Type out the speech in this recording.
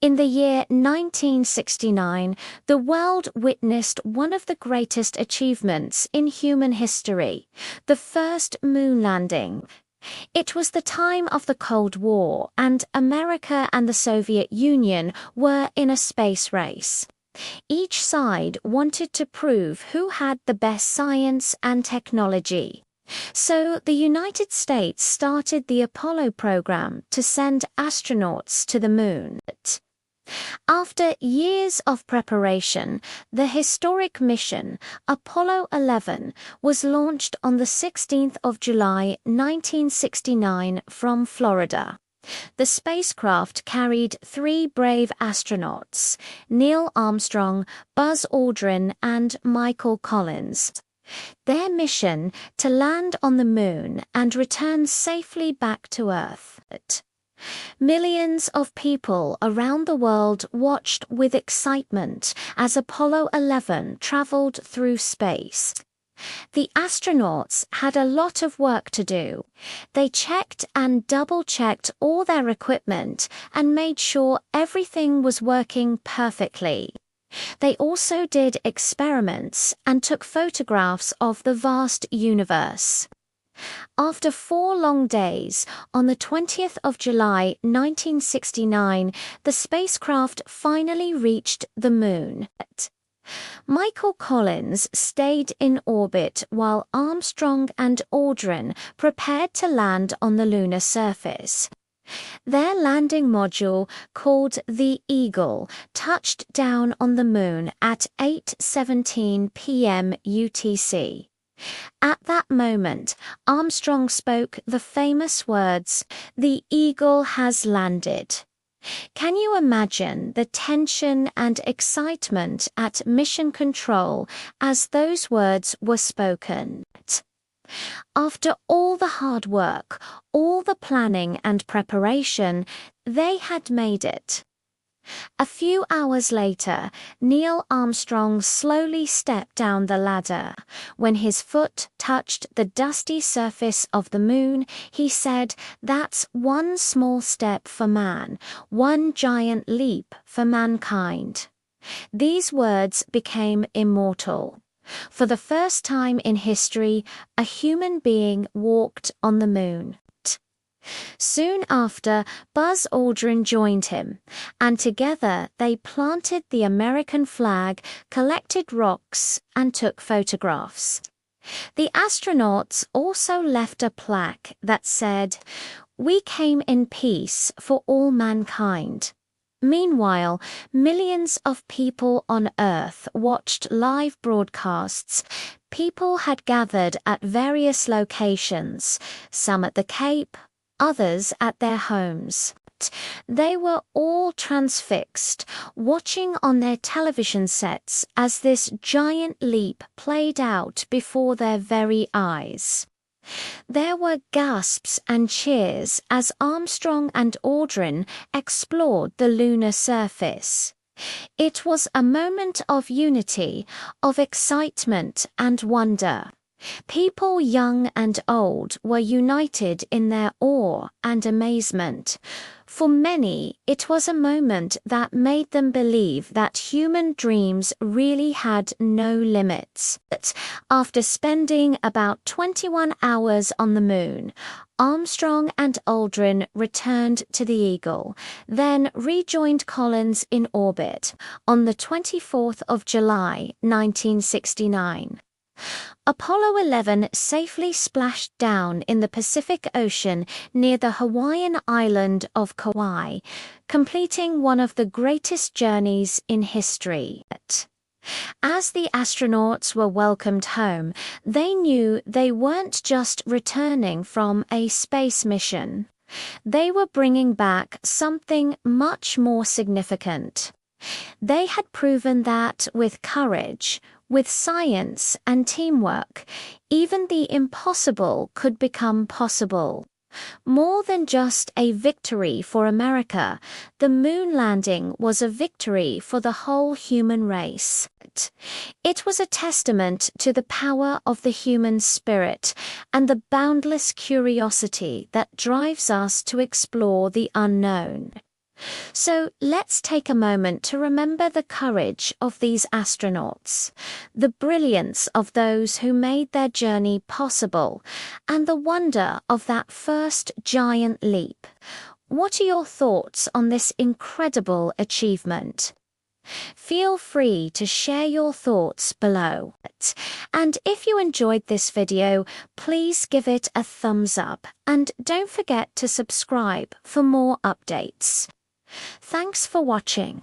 In the year 1969, the world witnessed one of the greatest achievements in human history, the first moon landing. It was the time of the Cold War, and America and the Soviet Union were in a space race. Each side wanted to prove who had the best science and technology. So the United States started the Apollo program to send astronauts to the moon. After years of preparation, the historic mission, Apollo 11, was launched on the 16th of July 1969 from Florida. The spacecraft carried three brave astronauts, Neil Armstrong, Buzz Aldrin, and Michael Collins. Their mission to land on the moon and return safely back to Earth. Millions of people around the world watched with excitement as Apollo 11 traveled through space. The astronauts had a lot of work to do. They checked and double-checked all their equipment and made sure everything was working perfectly. They also did experiments and took photographs of the vast universe. After 4 long days, on the 20th of July 1969, the spacecraft finally reached the moon. Michael Collins stayed in orbit while Armstrong and Aldrin prepared to land on the lunar surface. Their landing module, called the Eagle, touched down on the moon at 8:17 p.m. UTC. At that moment, Armstrong spoke the famous words, "The Eagle has landed." Can you imagine the tension and excitement at mission control as those words were spoken? After all the hard work, all the planning and preparation, they had made it. A few hours later, Neil Armstrong slowly stepped down the ladder. When his foot touched the dusty surface of the moon, he said, "That's one small step for man, one giant leap for mankind." These words became immortal. For the first time in history, a human being walked on the moon. Soon after, Buzz Aldrin joined him, and together they planted the American flag, collected rocks, and took photographs. The astronauts also left a plaque that said, "We came in peace for all mankind." Meanwhile, millions of people on Earth watched live broadcasts. People had gathered at various locations, some at the Cape, others at their homes. They were all transfixed, watching on their television sets as this giant leap played out before their very eyes. There were gasps and cheers as Armstrong and Aldrin explored the lunar surface. It was a moment of unity, of excitement and wonder. People young and old were united in their awe and amazement. For many, it was a moment that made them believe that human dreams really had no limits. But after spending about 21 hours on the moon, Armstrong and Aldrin returned to the Eagle, then rejoined Collins in orbit on the 24th of July, 1969. Apollo 11 safely splashed down in the Pacific Ocean near the Hawaiian island of Kauai, completing one of the greatest journeys in history. As the astronauts were welcomed home, they knew they weren't just returning from a space mission. They were bringing back something much more significant. They had proven that with courage, with science and teamwork, even the impossible could become possible. More than just a victory for America, the moon landing was a victory for the whole human race. It was a testament to the power of the human spirit and the boundless curiosity that drives us to explore the unknown. So let's take a moment to remember the courage of these astronauts, the brilliance of those who made their journey possible, and the wonder of that first giant leap. What are your thoughts on this incredible achievement? Feel free to share your thoughts below. And if you enjoyed this video, please give it a thumbs up and don't forget to subscribe for more updates. Thanks for watching.